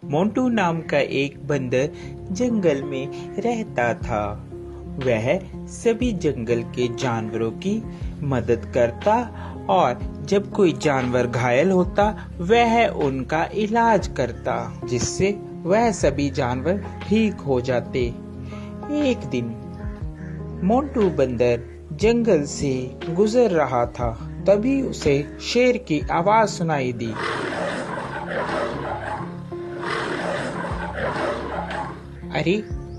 मोंटू नाम का एक बंदर जंगल में रहता था। वह सभी जंगल के जानवरों की मदद करता और जब कोई जानवर घायल होता वह उनका इलाज करता, जिससे वह सभी जानवर ठीक हो जाते। एक दिन मोंटू बंदर जंगल से गुजर रहा था, तभी उसे शेर की आवाज सुनाई दी। अरे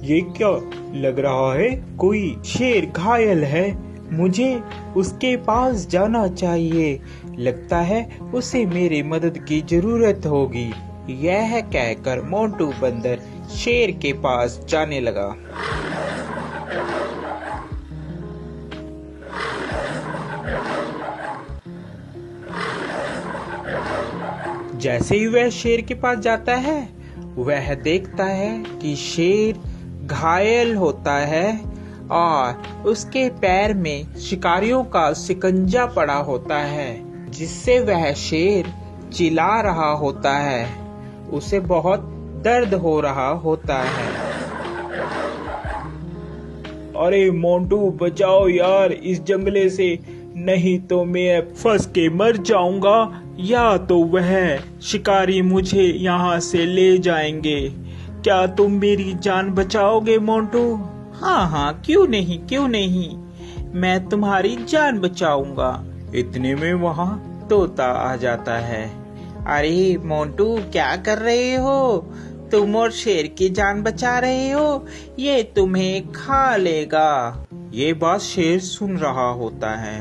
ये क्या लग रहा है, कोई शेर घायल है, मुझे उसके पास जाना चाहिए, लगता है उसे मेरी मदद की जरूरत होगी। यह कहकर मोंटू बंदर शेर के पास जाने लगा। जैसे ही वह शेर के पास जाता है वह देखता है कि शेर घायल होता है और उसके पैर में शिकारियों का शिकंजा पड़ा होता है, जिससे वह शेर चिल्ला रहा होता है। उसे बहुत दर्द हो रहा होता है। अरे मोंटू बचाओ यार इस जंगले से, नहीं तो मैं फंस के मर जाऊंगा या तो वह शिकारी मुझे यहाँ से ले जाएंगे। क्या तुम मेरी जान बचाओगे मोंटू? हाँ, क्यों नहीं, मैं तुम्हारी जान बचाऊंगा। इतने में वहाँ तोता आ जाता है। अरे मोंटू क्या कर रहे हो? तुम और शेर की जान बचा रहे हो, ये तुम्हें खा लेगा। ये बात शेर सुन रहा होता है।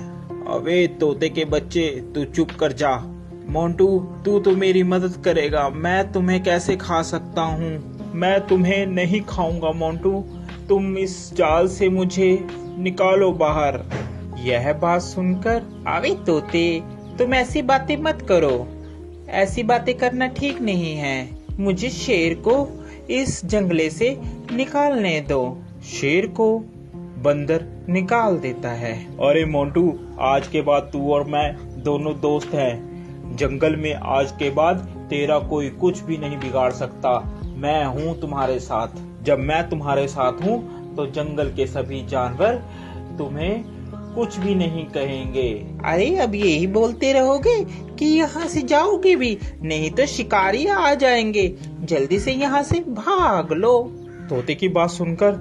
अबे तोते के बच्चे, तू चुप कर जा। मोंटू तू तो मेरी मदद करेगा, मैं तुम्हें कैसे खा सकता हूँ? मैं तुम्हें नहीं खाऊंगा मोंटू, तुम इस जाल से मुझे निकालो बाहर। यह बात सुनकर, अबे तोते तुम ऐसी बातें मत करो, ऐसी बातें करना ठीक नहीं है। मुझे शेर को इस जंगले से निकालने दो। शेर को बंदर निकाल देता है। अरे मोंटू आज के बाद तू और मैं दोनों दोस्त हैं। जंगल में आज के बाद तेरा कोई कुछ भी नहीं बिगाड़ सकता। मैं हूँ तुम्हारे साथ। जब मैं तुम्हारे साथ हूँ तो जंगल के सभी जानवर तुम्हें कुछ भी नहीं कहेंगे। अरे अब यही बोलते रहोगे कि यहाँ से जाओगे भी, नहीं तो शिकारी आ जाएंगे, जल्दी से यहाँ से भाग लो। तोते की बात सुनकर,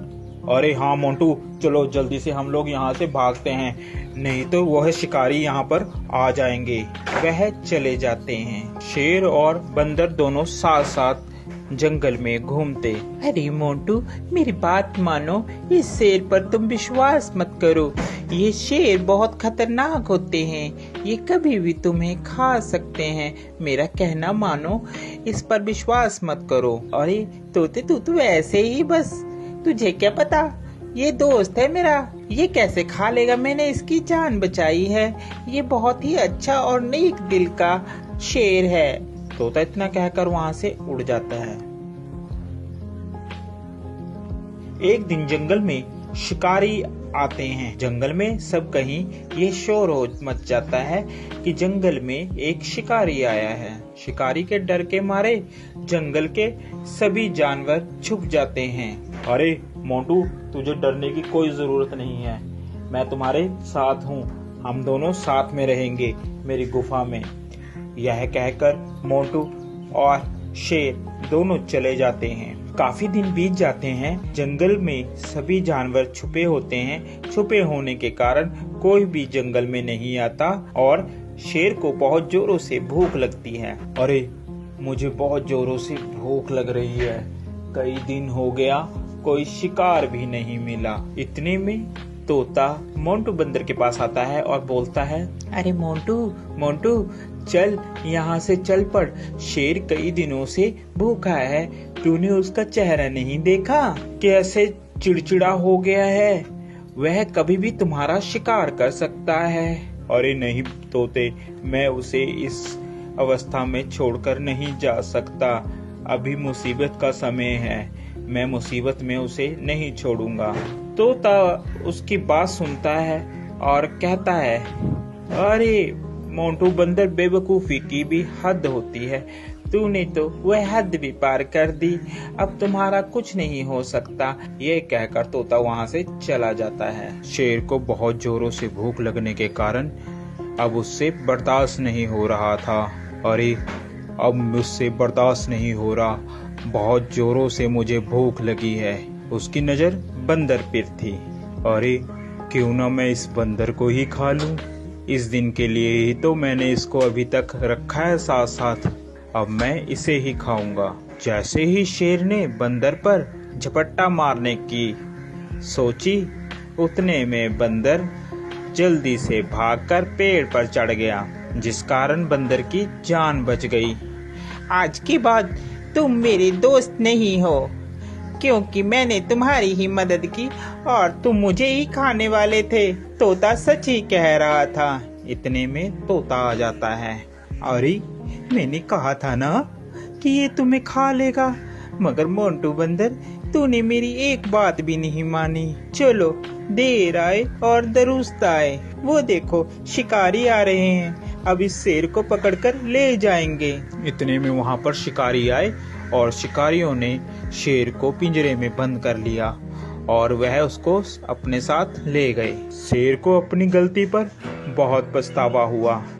अरे हाँ मोंटू चलो जल्दी से हम लोग यहाँ से भागते हैं, नहीं तो वह शिकारी यहाँ पर आ जाएंगे। वह चले जाते हैं। शेर और बंदर दोनों साथ साथ जंगल में घूमते। अरे मोंटू मेरी बात मानो, इस शेर पर तुम विश्वास मत करो, ये शेर बहुत खतरनाक होते हैं, ये कभी भी तुम्हें खा सकते हैं। मेरा कहना मानो, इस पर विश्वास मत करो। अरे तोते तू तो ऐसे ही बस, तुझे क्या पता, ये दोस्त है मेरा, ये कैसे खा लेगा, मैंने इसकी जान बचाई है, ये बहुत ही अच्छा और नेक दिल का शेर है। तोता इतना कहकर वहाँ से उड़ जाता है। एक दिन जंगल में शिकारी आते हैं। जंगल में सब कहीं ये शोर हो मच जाता है कि जंगल में एक शिकारी आया है। शिकारी के डर के मारे जंगल के सभी जानवर छुप जाते हैं। अरे मोंटू तुझे डरने की कोई जरूरत नहीं है, मैं तुम्हारे साथ हूँ, हम दोनों साथ में रहेंगे मेरी गुफा में। यह कहकर मोंटू और शेर दोनों चले जाते हैं। काफी दिन बीत जाते हैं। जंगल में सभी जानवर छुपे होते हैं। छुपे होने के कारण कोई भी जंगल में नहीं आता और शेर को बहुत जोरों से भूख लगती है। अरे मुझे बहुत जोरों से भूख लग रही है, कई दिन हो गया कोई शिकार भी नहीं मिला। इतने में तोता मोंटू बंदर के पास आता है और बोलता है, अरे मोंटू चल यहाँ से चल पड़, शेर कई दिनों से भूखा है, तूने उसका चेहरा नहीं देखा, कैसे चिड़चिड़ा हो गया है, वह कभी भी तुम्हारा शिकार कर सकता है। अरे नहीं तोते, मैं उसे इस अवस्था में छोड़कर नहीं जा सकता, अभी मुसीबत का समय है, मैं मुसीबत में उसे नहीं छोड़ूंगा। तोता उसकी बात सुनता है और कहता है, अरे मोंटू बंदर बेवकूफी की भी हद होती है, तूने तो वह हद भी पार कर दी, अब तुम्हारा कुछ नहीं हो सकता। ये कहकर तोता वहाँ से चला जाता है। शेर को बहुत जोरों से भूख लगने के कारण अब उससे बर्दाश्त नहीं हो रहा था। अरे अब मुझसे बर्दाश्त नहीं हो रहा, बहुत जोरों से मुझे भूख लगी है। उसकी नज़र बंदर पर थी। अरे क्यों ना मैं इस बंदर को ही खा लूं। इस दिन के लिए ही तो मैंने इसको अभी तक रखा है साथ साथ, अब मैं इसे ही खाऊंगा। जैसे ही शेर ने बंदर पर झपट्टा मारने की सोची, उतने में बंदर जल्दी से भागकर पेड़ पर चढ़ गया, जिस कारण बंदर की जान बच गई। आज के बाद तुम मेरे दोस्त नहीं हो, क्योंकि मैंने तुम्हारी ही मदद की और तुम मुझे ही खाने वाले थे। तोता सच ही कह रहा था। इतने में तोता आ जाता है। अरे मैंने कहा था ना कि ये तुम्हें खा लेगा, मगर मोंटू बंदर तूने मेरी एक बात भी नहीं मानी। चलो, देर आए और दुरुस्त आए। वो देखो शिकारी आ रहे हैं, अब इस शेर को पकड़कर ले जाएंगे। इतने में वहाँ पर शिकारी आए और शिकारियों ने शेर को पिंजरे में बंद कर लिया और वह उसको अपने साथ ले गए। शेर को अपनी गलती पर बहुत पछतावा हुआ।